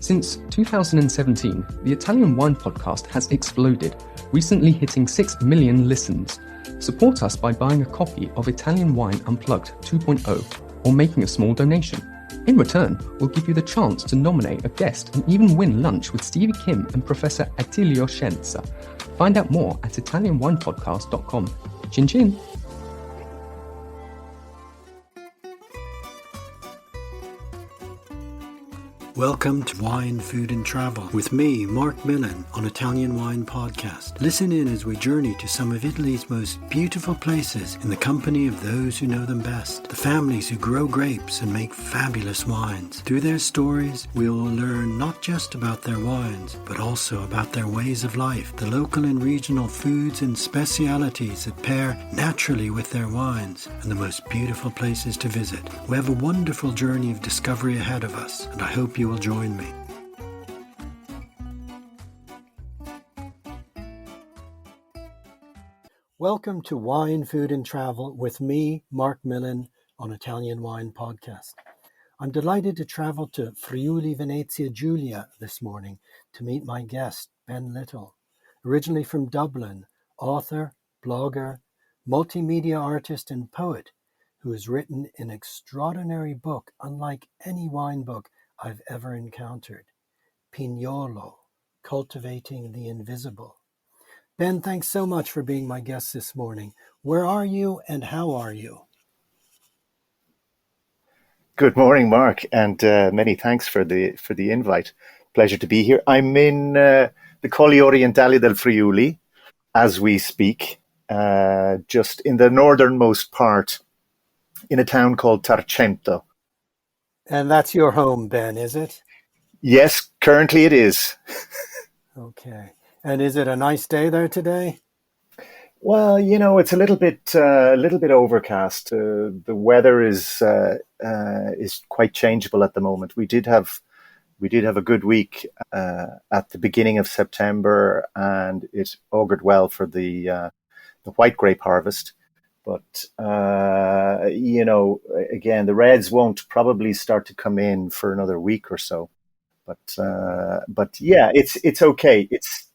Since 2017, the Italian Wine Podcast has exploded, recently hitting 6 million listens. Support us by buying a copy of Italian Wine Unplugged 2.0 or making a small donation. In return, we'll give you the chance to nominate a guest and even win lunch with Stevie Kim and Professor Attilio Scienza. Find out more at italianwinepodcast.com. Chin chin! Welcome to Wine, Food and Travel with me, Marc Millon, on Italian Wine Podcast. Listen in as we journey to some of Italy's most beautiful places in the company of those who know them best, the families who grow grapes and make fabulous wines. Through their stories, we will learn not just about their wines, but also about their ways of life, the local and regional foods and specialities that pair naturally with their wines, and the most beautiful places to visit. We have a wonderful journey of discovery ahead of us, and I hope you will join me. Welcome to Wine, Food and Travel with me, Marc Millon, on Italian Wine Podcast. I'm delighted to travel to Friuli Venezia Giulia this morning to meet my guest, Ben Little. Originally from Dublin, author, blogger, multimedia artist and poet who has written an extraordinary book unlike any wine book I've ever encountered, Pignolo Cultivating the Invisible. Ben, thanks so much for being my guest this morning. Where are you and how are you? Good morning, Mark, and many thanks for the invite. Pleasure to be here. I'm in the Colli Orientali del Friuli as we speak, just in the northernmost part in a town called Tarcento. And that's your home, Ben, is it? Yes, currently it is. Okay. And is it a nice day there today? Well, it's a little bit overcast. The weather is quite changeable at the moment. We did have a good week at the beginning of September, and it augured well for the white grape harvest. But again, the reds won't probably start to come in for another week or so. But yeah, it's okay. It's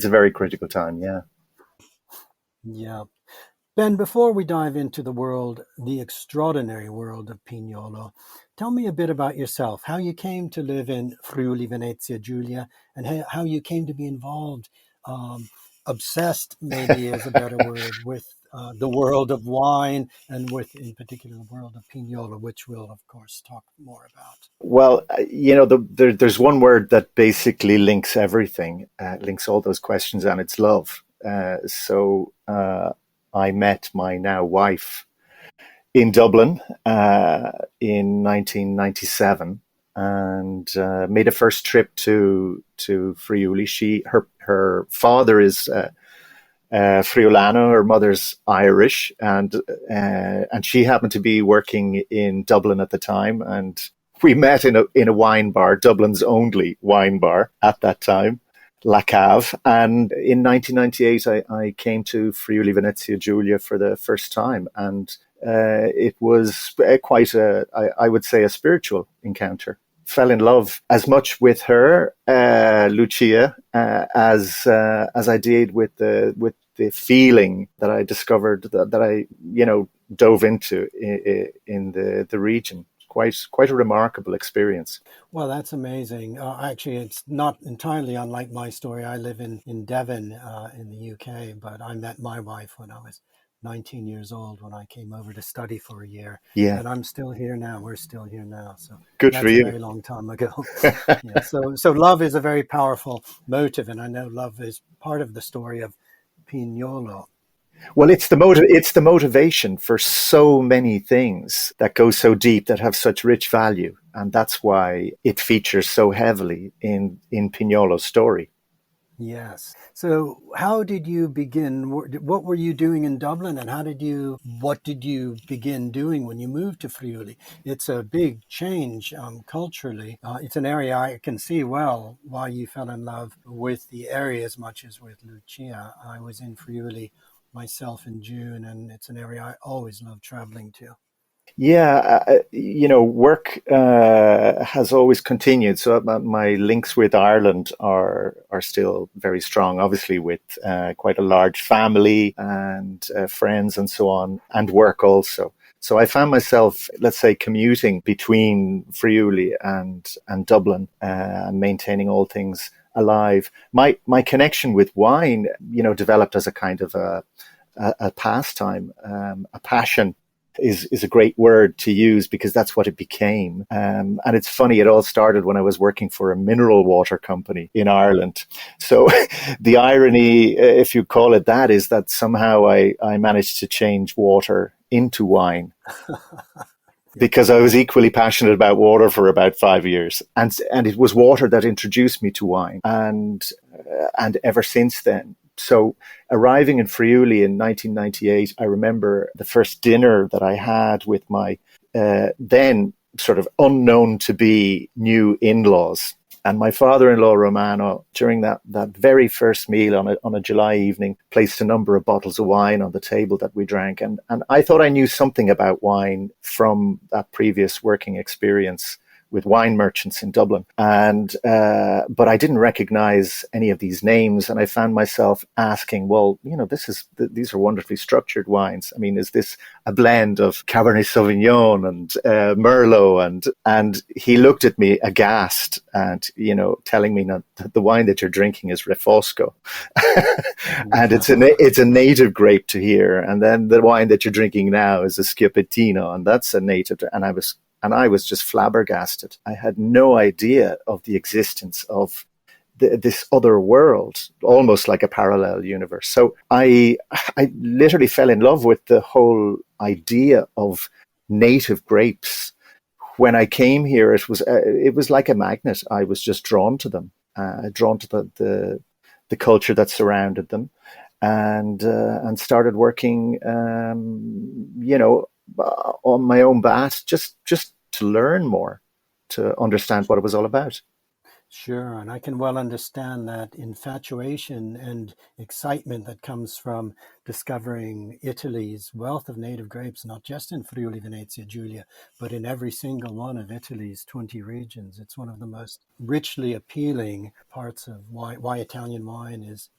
a very critical time. Yeah. Yeah. Ben, before we dive into the extraordinary world of Pignolo, tell me a bit about yourself, how you came to live in Friuli Venezia Giulia, and how you came to be involved, obsessed maybe is a better word, with the world of wine and with, in particular, the world of Pignolo, which we'll, of course, talk more about. Well, there's one word that basically links everything, links all those questions, and it's love. So I met my now wife in Dublin in 1997 and made a first trip to Friuli. Her father is Friulano, her mother's Irish, and she happened to be working in Dublin at the time, and we met in a wine bar, Dublin's only wine bar at that time, La Cave. And in 1998, I came to Friuli Venezia Giulia for the first time, and it was quite I would say, a spiritual encounter. Fell in love as much with her, Lucia, as I did with the feeling that I discovered that I dove into in the region. Quite a remarkable experience. Well, that's amazing. Actually, it's not entirely unlike my story. I live in Devon in the UK, but I met my wife when I was 19 years old when I came over to study for a year. Yeah. And I'm still here now. We're still here now. So good that's for you. A very long time ago. Yeah. So love is a very powerful motive, and I know love is part of the story of Pignolo. Well, it's the motivation for so many things that go so deep, that have such rich value, and that's why it features so heavily in Pignolo's story. Yes. So how did you begin? What were you doing in Dublin, and what did you begin doing when you moved to Friuli? It's a big change culturally. It's an area I can see well why you fell in love with the area as much as with Lucia. I was in Friuli myself in June, and it's an area I always love traveling to. Yeah, work has always continued. So my links with Ireland are still very strong. Obviously, with quite a large family and friends and so on, and work also. So I found myself, let's say, commuting between Friuli and Dublin, maintaining all things alive. My connection with wine, developed as a kind of a pastime, a passion is a great word to use because that's what it became. And it's funny, it all started when I was working for a mineral water company in Ireland. So the irony, if you call it that, is that somehow I managed to change water into wine. Because I was equally passionate about water for about 5 years, and it was water that introduced me to wine, and ever since then. So arriving in Friuli in 1998, I remember the first dinner that I had with my then sort of unknown to be new in-laws. And my father-in-law, Romano, during that very first meal on a July evening, placed a number of bottles of wine on the table that we drank. And I thought I knew something about wine from that previous working experience with wine merchants in Dublin. But I didn't recognize any of these names. And I found myself asking, well, these are wonderfully structured wines. I mean, is this a blend of Cabernet Sauvignon and Merlot? And he looked at me aghast and, telling me that the wine that you're drinking is Refosco. And it's a native grape to here. And then the wine that you're drinking now is a Schioppettino, and that's a native. And I was just flabbergasted. I had no idea of the existence of this other world, almost like a parallel universe. So I literally fell in love with the whole idea of native grapes. When I came here, it was like a magnet. I was just drawn to them, drawn to the culture that surrounded them, and started working, on my own bat, just to learn more, to understand what it was all about. Sure, and I can well understand that infatuation and excitement that comes from discovering Italy's wealth of native grapes, not just in Friuli Venezia Giulia, but in every single one of Italy's 20 regions. It's one of the most richly appealing parts of why Italian wine is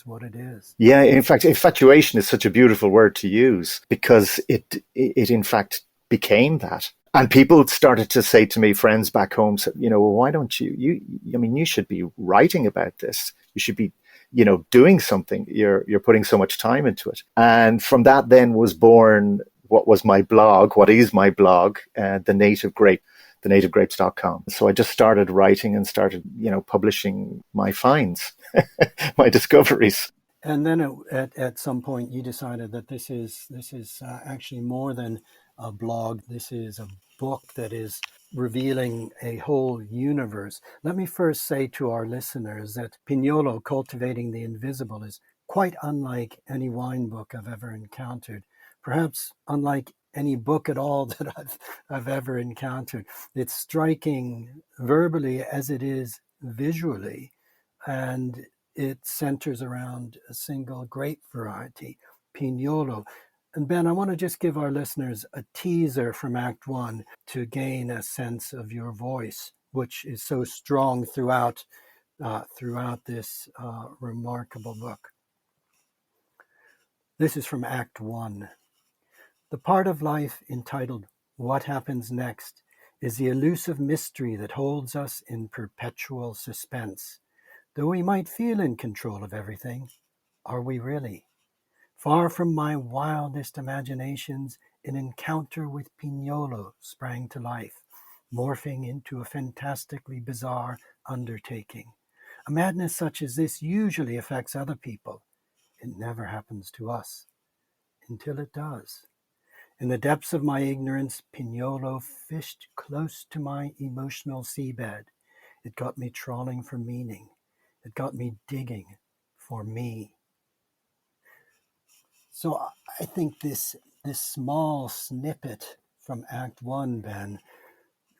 what it is. Yeah, in fact, infatuation is such a beautiful word to use because it in fact became that. And people started to say to me, friends back home, said, well, why don't you should be writing about this. You should be, doing something. You're putting so much time into it. And from that then was born what is my blog, The Native Grape, thenativegrapes.com. So I just started writing and started, publishing my finds, my discoveries. And then at some point you decided that this is actually more than a blog. This is a book that is revealing a whole universe. Let me first say to our listeners that Pignolo Cultivating the Invisible is quite unlike any wine book I've ever encountered, perhaps unlike any book at all that I've ever encountered. It's striking verbally as it is visually, and it centers around a single grape variety, Pignolo. And Ben, I want to just give our listeners a teaser from Act One to gain a sense of your voice, which is so strong throughout this remarkable book. This is from Act One. The part of life entitled What Happens Next is the elusive mystery that holds us in perpetual suspense. Though we might feel in control of everything, are we really? Far from my wildest imaginations, an encounter with Pignolo sprang to life, morphing into a fantastically bizarre undertaking. A madness such as this usually affects other people. It never happens to us, until it does. In the depths of my ignorance, Pignolo fished close to my emotional seabed. It got me trawling for meaning. It got me digging for me. So I think this small snippet from Act One, Ben,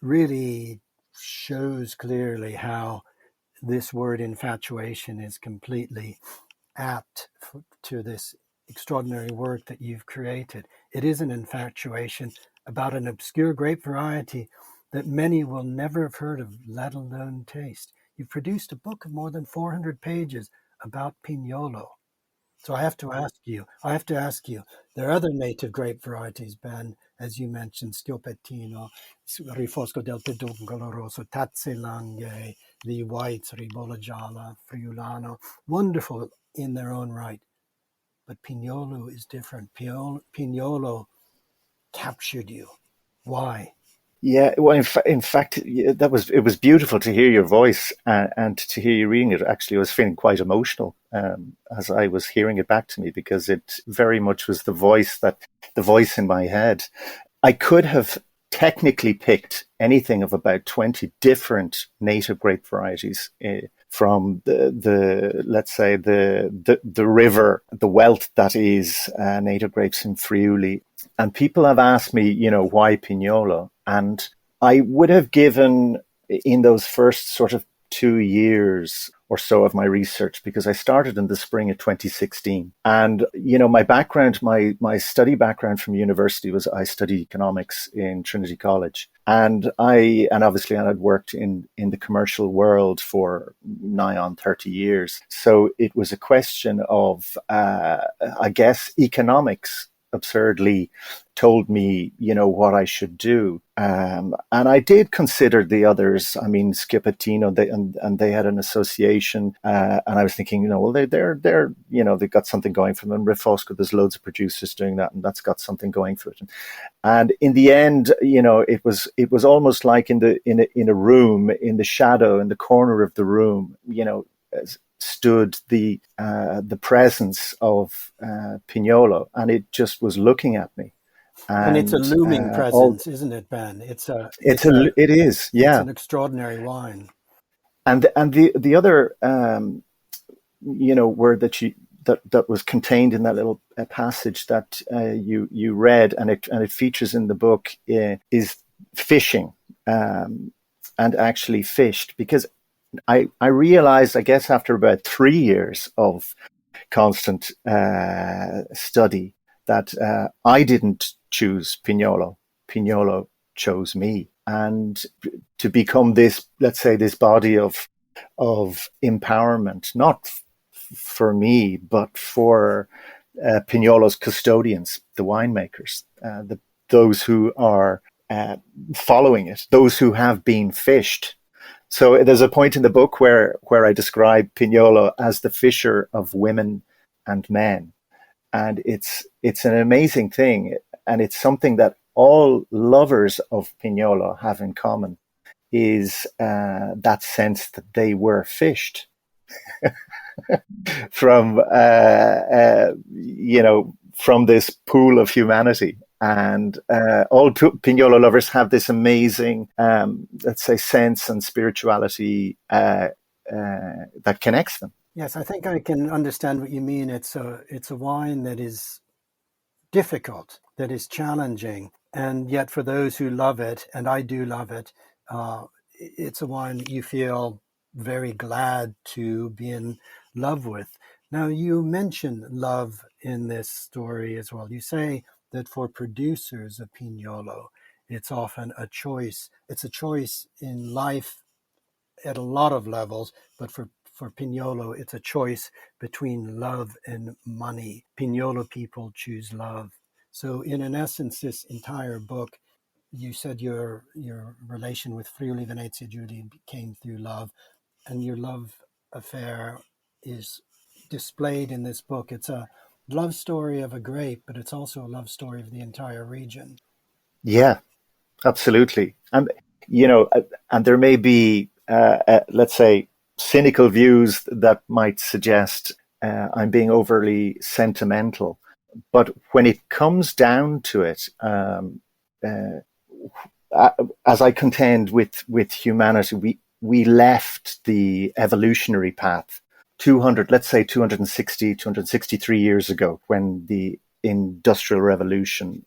really shows clearly how this word infatuation is completely apt to this extraordinary work that you've created. It is an infatuation about an obscure grape variety that many will never have heard of, let alone taste. You've produced a book of more than 400 pages about Pignolo. So I have to ask you, there are other native grape varieties, Ben, as you mentioned, Schiopettino, Rifosco del Pedungolo Rosso, Tazzelanghe, the whites, Ribolla Gialla, Friulano, wonderful in their own right. But Pignolo is different. Pignolo captured you. Why? Yeah, well, in fact, yeah, it was beautiful to hear your voice and to hear you reading it. Actually, I was feeling quite emotional as I was hearing it back to me because it very much was the voice in my head. I could have technically picked anything of about 20 different native grape varieties from the let's say the river, the wealth that is native grapes in Friuli. And people have asked me, why Pignolo? And I would have given in those first sort of 2 years or so of my research, because I started in the spring of 2016. And, my background, my study background from university was I studied economics in Trinity College. And obviously I had worked in the commercial world for nigh on 30 years. So it was a question of, I guess, economics absurdly told me, what I should do. And I did consider the others. I mean, Schiopettino, they had an association. And I was thinking, well, they're they've got something going for them. Rifosco, there's loads of producers doing that, and that's got something going for it. And in the end, it was almost like in a room, in the shadow, in the corner of the room, stood the presence of Pignolo, and it just was looking at me. And it's a looming presence, isn't it, Ben? It is, yeah. It's an extraordinary wine. And the other word that was contained in that little passage that you read, and it features in the book, is fishing, and actually fished, because I realized, I guess, after about 3 years of constant study, that I didn't choose Pignolo. Pignolo chose me. And to become this, let's say, this body of empowerment, not for me, but for Pignolo's custodians, the winemakers, those who are following it, those who have been fished. So there's a point in the book where I describe Pignolo as the fisher of women and men. And it's an amazing thing. And it's something that all lovers of Pignolo have in common, is that sense that they were fished from, from this pool of humanity. And all Pignolo lovers have this amazing, let's say, sense and spirituality that connects them. Yes, I think I can understand what you mean. It's a wine that is difficult, that is challenging, and yet for those who love it, and I do love it, it's a wine that you feel very glad to be in love with. Now, you mention love in this story as well. You say that for producers of Pignolo, it's often a choice. It's a choice in life at a lot of levels, but for Pignolo, it's a choice between love and money. Pignolo people choose love. So in essence, this entire book, you said your relation with Friuli Venezia Giulia came through love, and your love affair is displayed in this book. It's a love story of a grape, but it's also a love story of the entire region. Yeah, absolutely. And, and there may be, let's say, cynical views that might suggest I'm being overly sentimental. But when it comes down to it, as I contend with humanity, we left the evolutionary path 263 years ago, when the Industrial Revolution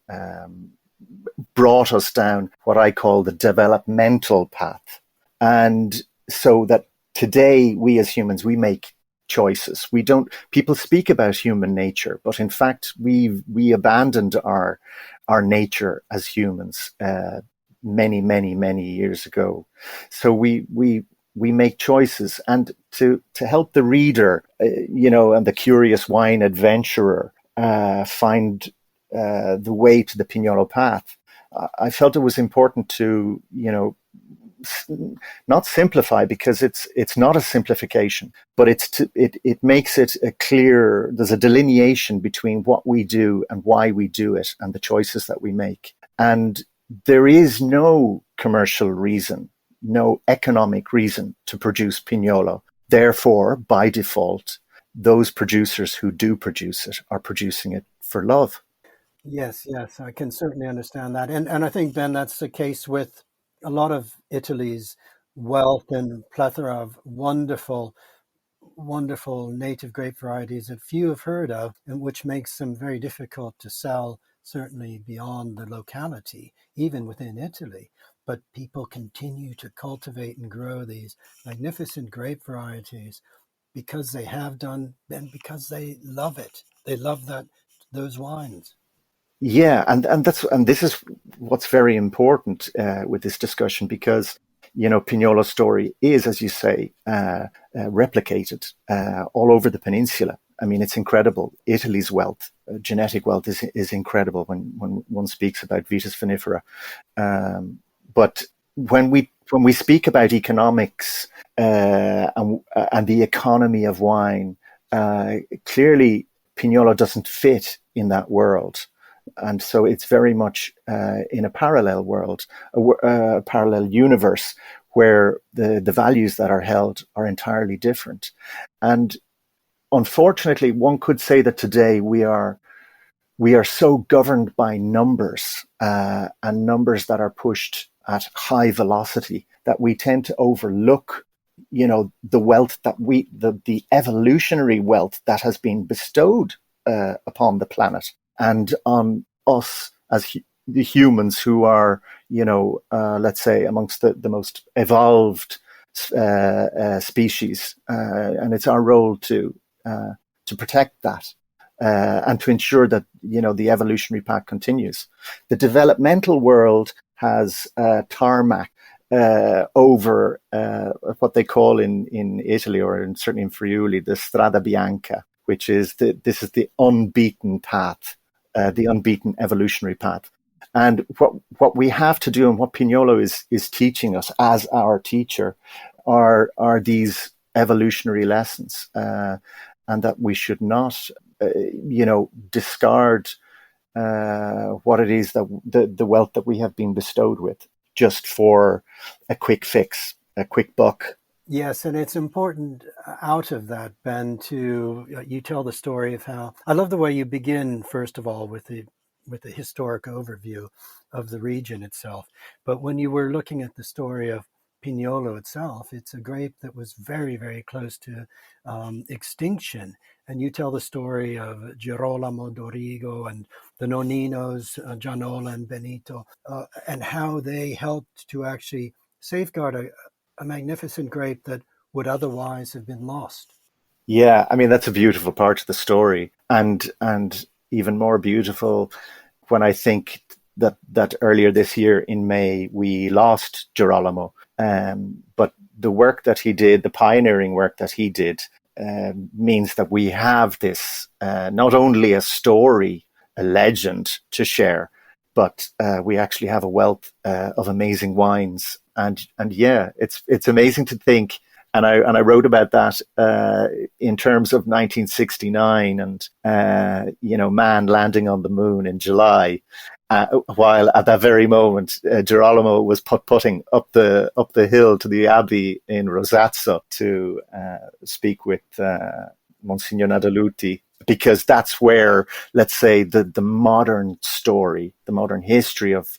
brought us down what I call the developmental path. And so that today we as humans, we make choices. We don't. People speak about human nature, but in fact, we abandoned our nature as humans many years ago. So we make choices, and to help the reader, and the curious wine adventurer find the way to the Pignolo path. I felt it was important to, not simplify, because it's not a simplification, but it makes it a clear. There's a delineation between what we do and why we do it, and the choices that we make. And there is no commercial reason, no economic reason to produce Pignolo. Therefore, by default, those producers who do produce it are producing it for love. Yes, I can certainly understand that. And I think, Ben, that's the case with a lot of Italy's wealth and plethora of wonderful native grape varieties that few have heard of, and which makes them very difficult to sell, certainly beyond the locality, even within Italy. But people continue to cultivate and grow these magnificent grape varieties because they have done, and because they love it. They love those wines. Yeah, and this is what's very important with this discussion, because Pignolo's story is, as you say, replicated all over the peninsula. I mean, it's incredible. Italy's wealth, genetic wealth, is incredible when one speaks about Vitis vinifera. But when we speak about economics and the economy of wine, clearly Pignolo doesn't fit in that world. And so it's very much in a parallel world, a parallel universe, where the values that are held are entirely different. And unfortunately, one could say that today we are so governed by numbers, and numbers that are pushed at high velocity, that we tend to overlook, the wealth that the evolutionary wealth that has been bestowed upon the planet and on us as the humans, who are, let's say, amongst the most evolved species, and it's our role to protect that, and to ensure that the evolutionary path continues. The developmental world has tarmac over what they call in Italy, or certainly in Friuli, the Strada Bianca, which is this is the unbeaten path, the unbeaten evolutionary path. And what we have to do, and what Pignolo is teaching us as our teacher, are these evolutionary lessons, and that we should not, discard what it is that the wealth that we have been bestowed with, just for a quick fix, a quick buck. Yes, and it's important out of that, Ben, you tell the story of how, I love the way you begin, first of all, with the historic overview of the region itself. But when you were looking at the story of Pignolo itself, it's a grape that was very, very close to extinction. And you tell the story of Girolamo Dorigo and the Nonninos, Gianola and Benito, and how they helped to actually safeguard a magnificent grape that would otherwise have been lost. Yeah, I mean, that's a beautiful part of the story, and even more beautiful when I think that earlier this year in May we lost Girolamo, but the work that he did, the pioneering work that he did, means that we have this not only a story, a legend to share, but we actually have a wealth of amazing wines. And yeah, it's amazing to think. And I wrote about that in terms of 1969 and man landing on the moon in July, while at that very moment Girolamo was putting up the hill to the abbey in Rosazzo to speak with Monsignor Nadaluti, because that's where, let's say, the modern story, the modern history of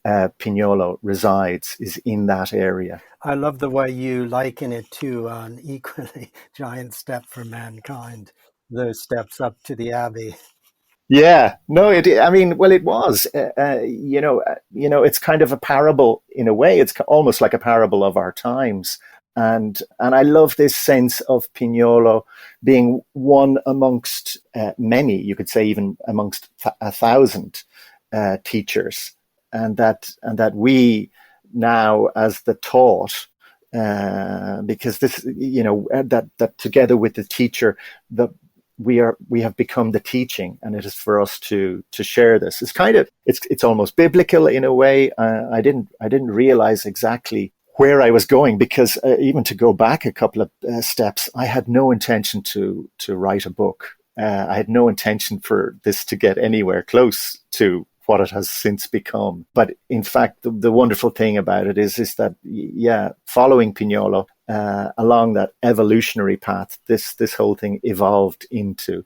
Pignolo resides, is in that area. I love the way you liken it to an equally giant step for mankind, those steps up to the Abbey. Yeah, no, I mean, well, it was, it's kind of a parable in a way. It's almost like a parable of our times. And I love this sense of Pignolo being one amongst many, you could say even amongst 1,000 teachers, and that we now, as the taught, because this, that together with the teacher, we have become the teaching, and it is for us to share this. It's almost biblical in a way. I didn't realize exactly where I was going, because even to go back a couple of steps, I had no intention to write a book. I had no intention for this to get anywhere close to what it has since become. But in fact, the wonderful thing about it is that, following Pignolo along that evolutionary path, this whole thing evolved into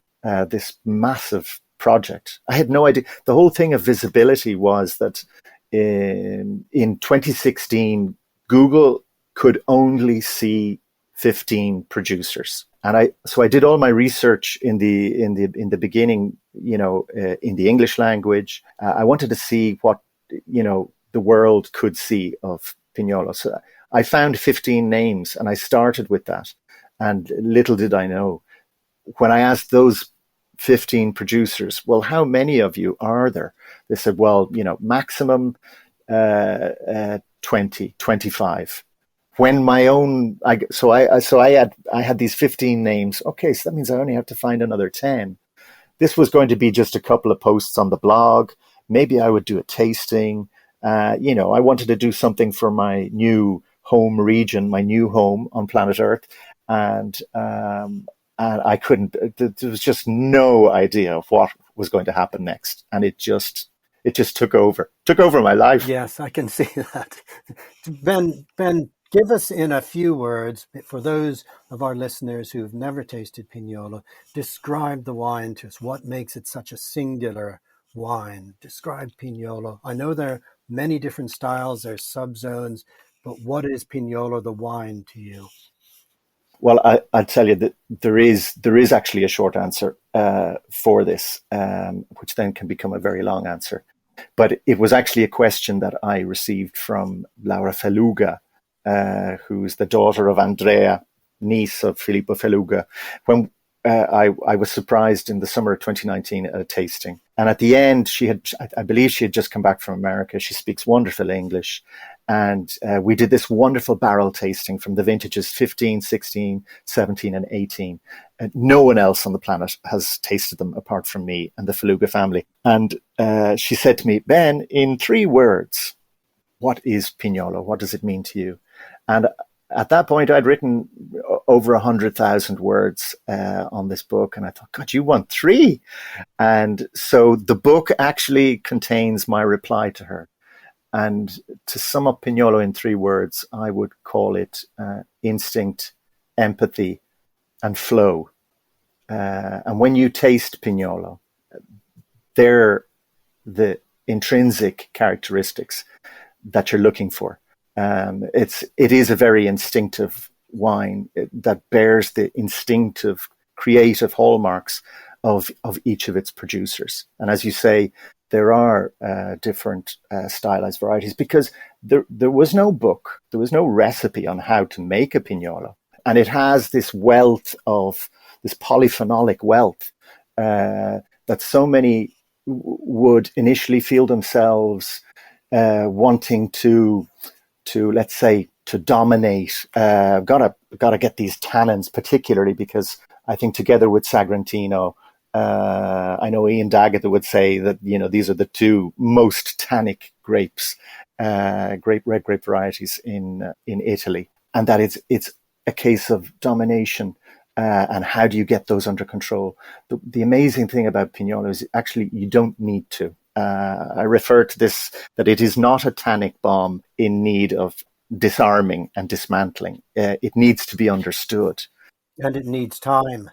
this massive project. I had no idea. The whole thing of visibility was that in 2016, Google could only see 15 producers. And I did all my research in the beginning, in the English language. I wanted to see what, the world could see of Pignolo. So I found 15 names, and I started with that. And little did I know, when I asked those 15 producers, well, how many of you are there? They said, well, maximum 20, 25. When my own, I had these 15 names. Okay, so that means I only have to find another 10. This was going to be just a couple of posts on the blog. Maybe I would do a tasting. I wanted to do something for my new home region, my new home on planet Earth, and I couldn't. There was just no idea of what was going to happen next, and it just took over my life. Yes, I can see that. Ben, give us in a few words, for those of our listeners who've never tasted Pignolo, describe the wine to us. What makes it such a singular wine? Describe Pignolo. I know there are many different styles, there's subzones, but what is Pignolo the wine to you? Well, I'll tell you that there is actually a short answer for this, which then can become a very long answer. But it was actually a question that I received from Laura Feluga, who's the daughter of Andrea, niece of Filippo Feluga, when I was surprised in the summer of 2019 at a tasting. And at the end, I believe she had just come back from America. She speaks wonderful English. And we did this wonderful barrel tasting from the vintages 15, 16, 17, and 18. And no one else on the planet has tasted them apart from me and the Feluga family. And she said to me, Ben, in 3 words, what is Pignolo? What does it mean to you? And at that point, I'd written over 100,000 words on this book. And I thought, God, you want 3? And so the book actually contains my reply to her. And to sum up Pignolo in 3 words, I would call it instinct, empathy, and flow. And when you taste Pignolo, they're the intrinsic characteristics that you're looking for. It is a very instinctive wine that bears the instinctive, creative hallmarks of each of its producers. And as you say, there are different stylized varieties, because there was no book, there was no recipe on how to make a Pignolo. And it has this wealth of, this polyphenolic wealth that so many would initially feel themselves wanting to let's say, to dominate. Gotta get these tannins, particularly because I think together with Sagrantino, I know Ian Daggett would say that, these are the 2 most tannic grapes, red grape varieties in Italy, and that it's a case of domination. And how do you get those under control? The amazing thing about Pignolo is actually you don't need to. I refer to this, that it is not a tannic bomb in need of disarming and dismantling. It needs to be understood. And it needs time.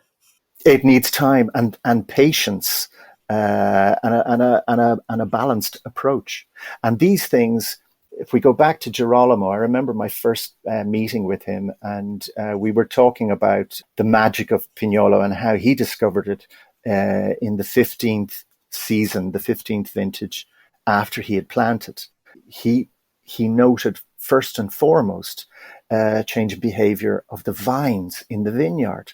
It needs time and patience and a balanced approach. And these things, if we go back to Girolamo, I remember my first meeting with him, and we were talking about the magic of Pignolo and how he discovered it in the 15th season, the 15th vintage, after he had planted. He noted first and foremost change in behavior of the vines in the vineyard.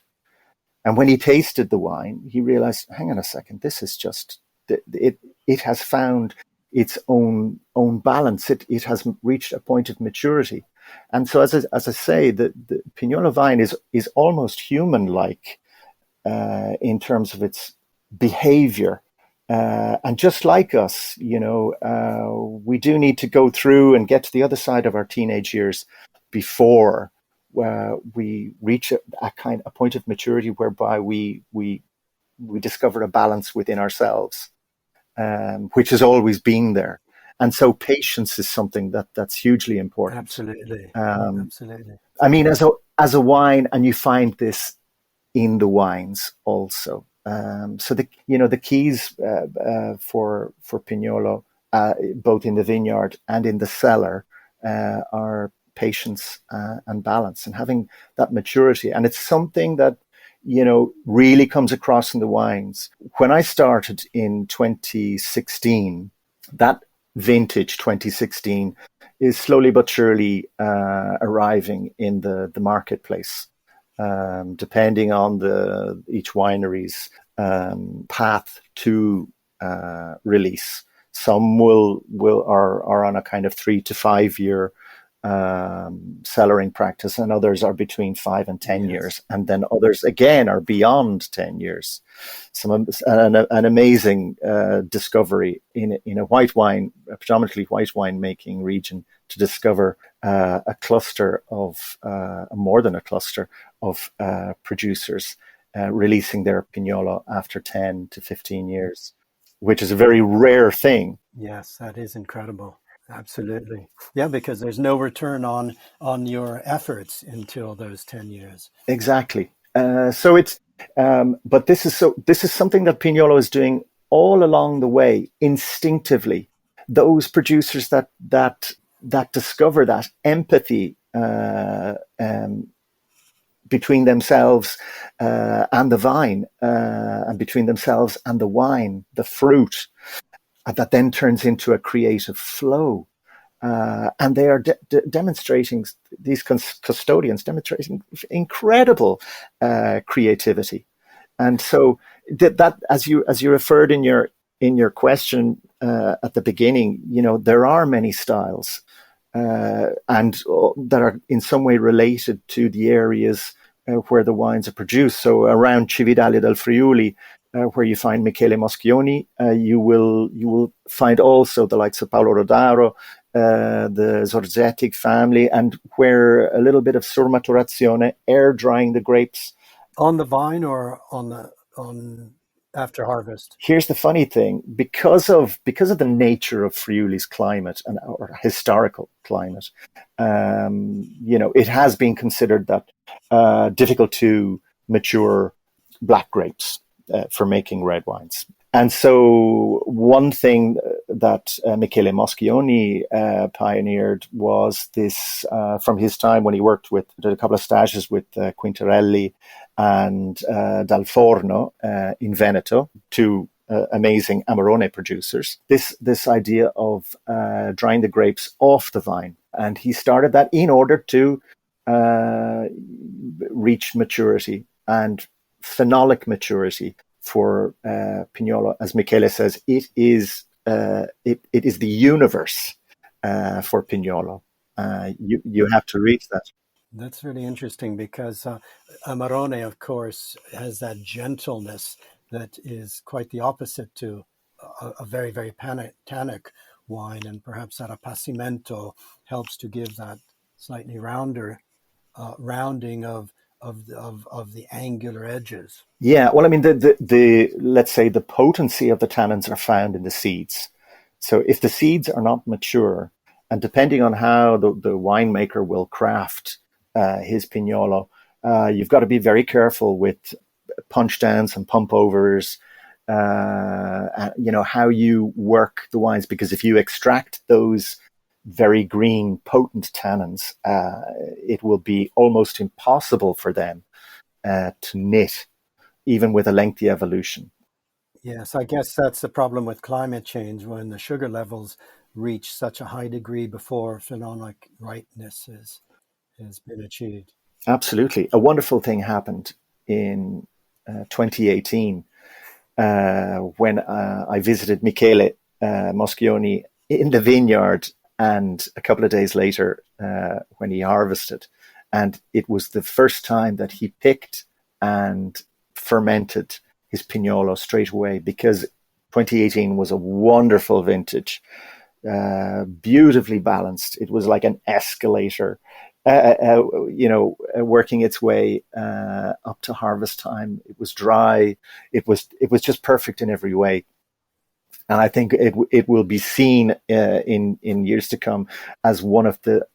And when he tasted the wine, he realized, hang on a second, this is just, it has found its own balance. It has reached a point of maturity. And so, as I say, the Pignolo vine is almost human-like in terms of its behavior. And just like us, we do need to go through and get to the other side of our teenage years before we reach a point of maturity whereby we discover a balance within ourselves, which has always been there. And so patience is something that's hugely important. Absolutely. Absolutely. I mean, as a wine, and you find this in the wines also. So the keys for Pignolo, both in the vineyard and in the cellar, are patience and balance, and having that maturity. And it's something that really comes across in the wines. When I started in 2016, that vintage 2016 is slowly but surely arriving in the marketplace, depending on each winery's path to release. Some are on a kind of 3 to 5 year cellaring practice, and others are between 5 and 10 years, and then others again are beyond 10 years. An amazing discovery in a white wine, a predominantly white wine making region, to discover a cluster of more than a cluster of producers releasing their Pignolo after 10 to 15 years, which is a very rare thing. Yes, that is incredible. Absolutely. Yeah, because there's no return on your efforts until those 10 years. Exactly. So it's, but this is something that Pignolo is doing all along the way, instinctively. Those producers that discover that empathy between themselves and the vine, and between themselves and the wine, the fruit, that then turns into a creative flow. And they are demonstrating, these custodians demonstrating incredible creativity. And so that as you referred in your question at the beginning, there are many styles and that are in some way related to the areas where the wines are produced. So around Cividale del Friuli, where you find Michele Moschioni, you will find also the likes of Paolo Rodaro, the Zorzetti family, and where a little bit of surmaturazione, air drying the grapes on the vine or on after harvest. Here's the funny thing: because of the nature of Friuli's climate or historical climate, it has been considered that difficult to mature black grapes for making red wines. And so one thing that Michele Moschioni pioneered was this, from his time when he did a couple of stages with Quintarelli and Dal Forno in Veneto, two amazing Amarone producers, this idea of drying the grapes off the vine. And he started that in order to reach maturity and phenolic maturity for Pignolo. As Michele says, it is the universe for Pignolo. You have to reach that. That's really interesting because Amarone, of course, has that gentleness that is quite the opposite to a very, very tannic wine, and perhaps that appassimento helps to give that slightly rounding of the angular edges. Yeah, well, I mean, the let's say the potency of the tannins are found in the seeds. So if the seeds are not mature, and depending on how the winemaker will craft his Pignolo, you've got to be very careful with punch downs and pump overs. How you work the wines, because if you extract those very green, potent tannins, it will be almost impossible for them to knit, even with a lengthy evolution. Yes, I guess that's the problem with climate change, when the sugar levels reach such a high degree before phenolic ripeness is has been achieved. Absolutely. A wonderful thing happened in 2018 when I visited Michele Moschioni in the vineyard, and a couple of days later when he harvested. And it was the first time that he picked and fermented his Pignolo straight away, because 2018 was a wonderful vintage, beautifully balanced. It was like an escalator, working its way up to harvest time. It was dry. It was just perfect in every way. And I think it will be seen in years to come as one of the,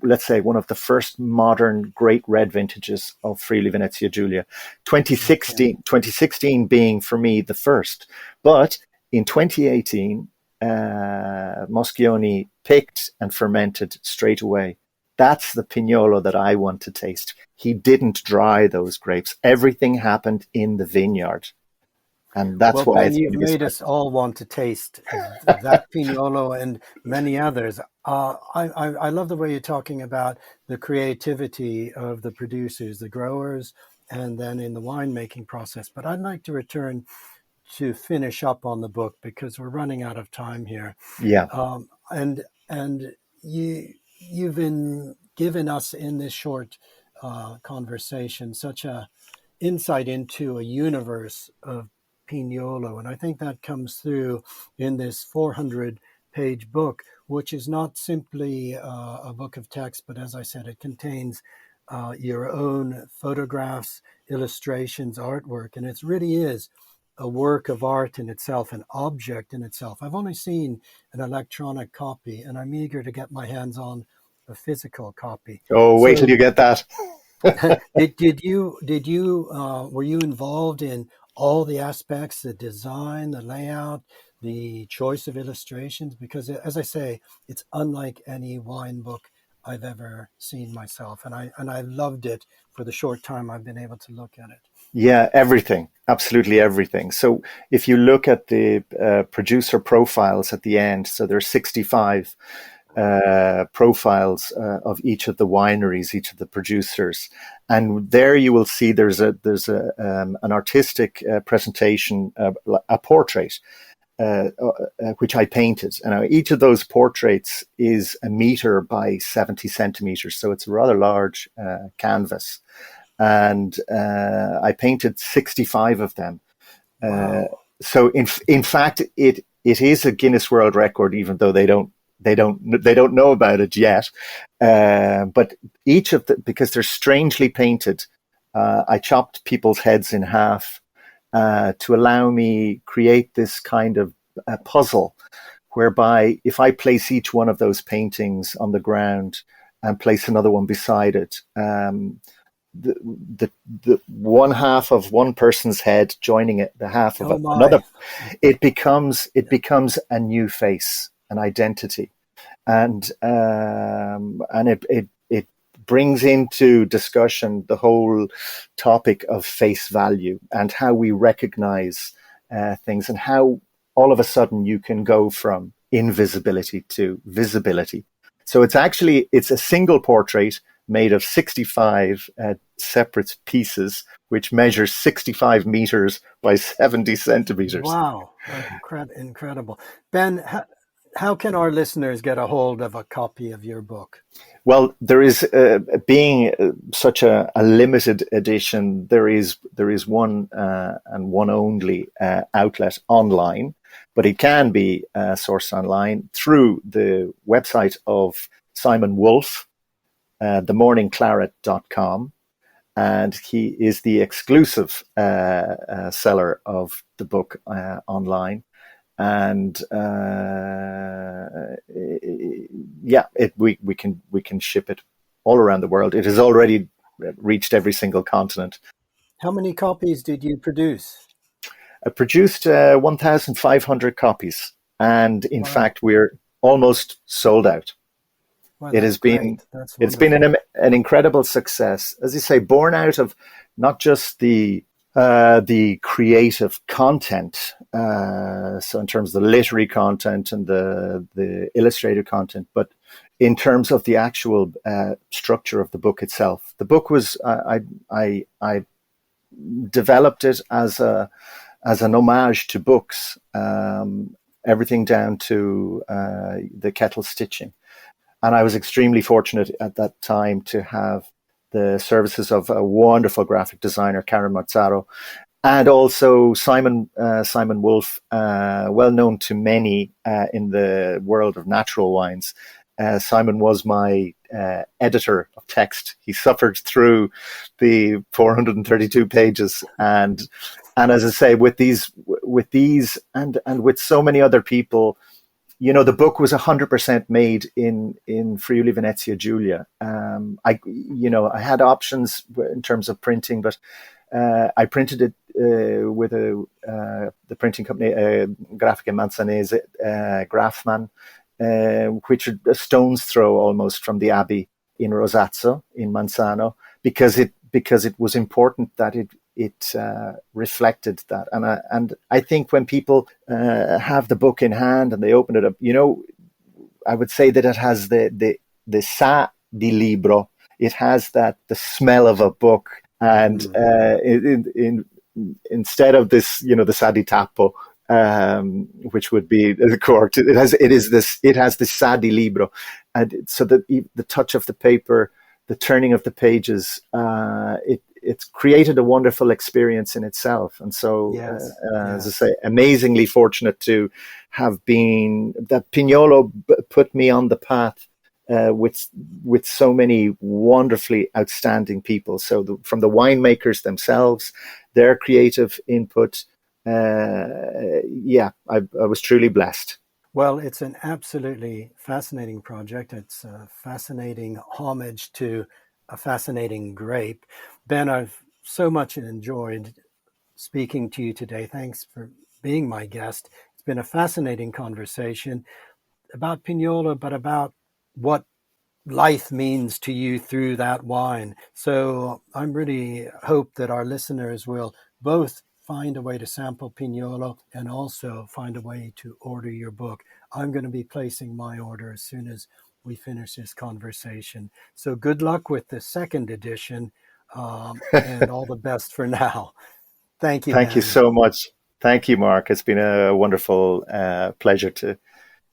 let's say, one of the first modern great red vintages of Friuli Venezia Giulia. 2016 being for me the first. But in 2018, Moschioni picked and fermented straight away. That's the Pignolo that I want to taste. He didn't dry those grapes. Everything happened in the vineyard. And that's why Ben, you've made us all want to taste that Pignolo and many others. I love the way you're talking about the creativity of the producers, the growers, and then in the winemaking process. But I'd like to return to finish up on the book because we're running out of time here. Yeah. And you've been given us in this short conversation such a insight into a universe of Pignolo, and I think that comes through in this 400-page book, which is not simply a book of text, but as I said, it contains your own photographs, illustrations, artwork, and it really is a work of art in itself, an object in itself. I've only seen an electronic copy, and I'm eager to get my hands on a physical copy. Oh, wait till you get that. Were you involved in all the aspects, the design, the layout, the choice of illustrations? Because as I say, it's unlike any wine book I've ever seen myself. And I loved it for the short time I've been able to look at it. Yeah, everything, absolutely everything. So if you look at the producer profiles at the end, so there's 65 profiles of each of the wineries, each of the producers, and there you will see there's an artistic presentation, a portrait, which I painted. And each of those portraits is 1 meter by 70 centimeters, so it's a rather large canvas, and I painted 65 of them. Wow. So in fact, it is a Guinness World Record, even though they don't know about it yet. But each of because they're strangely painted, I chopped people's heads in half to allow me create this kind of puzzle, whereby if I place each one of those paintings on the ground and place another one beside it, the one half of one person's head joining it, the half of another, it becomes a new face, an identity, and it brings into discussion the whole topic of face value and how we recognize things, and how all of a sudden you can go from invisibility to visibility. So it's a single portrait made of 65 separate pieces, which measures 65 meters by 70 centimeters. Wow, incredible. Ben, how can our listeners get a hold of a copy of your book? Well, there is, being such a limited edition, there is one and one only outlet online, but it can be sourced online through the website of Simon Wolf, themorningclaret.com, and he is the exclusive seller of the book online. And we can ship it all around the world. It has already reached every single continent. How many copies did you produce? I produced 1,500 copies, and in fact, we're almost sold out. Well, it's been an incredible success, as you say, born out of not just the creative content, so in terms of the literary content and the illustrated content, but in terms of the actual structure of the book itself, the book was I developed it as an homage to books, everything down to the kettle stitching. And I was extremely fortunate at that time to have the services of a wonderful graphic designer, Karen Mazzaro, and also Simon Wolf, well known to many in the world of natural wines. Simon was my editor of text. He suffered through the 432 pages, and as I say, with these, and with so many other people. The book was 100% made in Friuli Venezia Giulia. I had options in terms of printing, but I printed it with the printing company, Grafiche Manzanese, Grafman, which are a stone's throw almost from the Abbey in Rosazzo in Manzano, because it was important that it reflected that, and I think when people have the book in hand and they open it up, I would say that it has the sa di libro. It has the smell of a book, and instead of this, the sa di tappo, which would be the cork, it has the sa di libro, and so that the touch of the paper, the turning of the pages, it's created a wonderful experience in itself. And so, as I say, amazingly fortunate to have been, that Pignolo put me on the path with so many wonderfully outstanding people. So from the winemakers themselves, their creative input, I was truly blessed. Well, it's an absolutely fascinating project. It's a fascinating homage to a fascinating grape. Ben, I've so much enjoyed speaking to you today. Thanks for being my guest. It's been a fascinating conversation about Pignolo, but about what life means to you through that wine. So I really hope that our listeners will both find a way to sample Pignolo and also find a way to order your book. I'm going to be placing my order as soon as we finish this conversation. So good luck with the second edition, and all the best for now. Thank you. Thank you so much. Thank you, Mark. It's been a wonderful pleasure to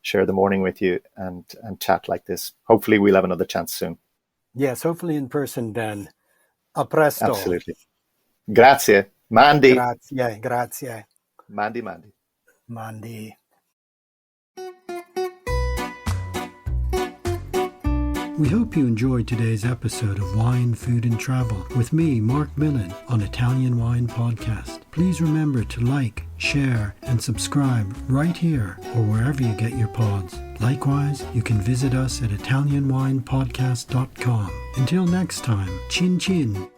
share the morning with you and chat like this. Hopefully we'll have another chance soon. Yes, hopefully in person, Ben. A presto. Absolutely. Grazie. Mandi. Grazie. Mandi. We hope you enjoyed today's episode of Wine, Food and Travel with me, Marc Millon, on Italian Wine Podcast. Please remember to like, share and subscribe right here or wherever you get your pods. Likewise, you can visit us at ItalianWinePodcast.com. Until next time, chin chin.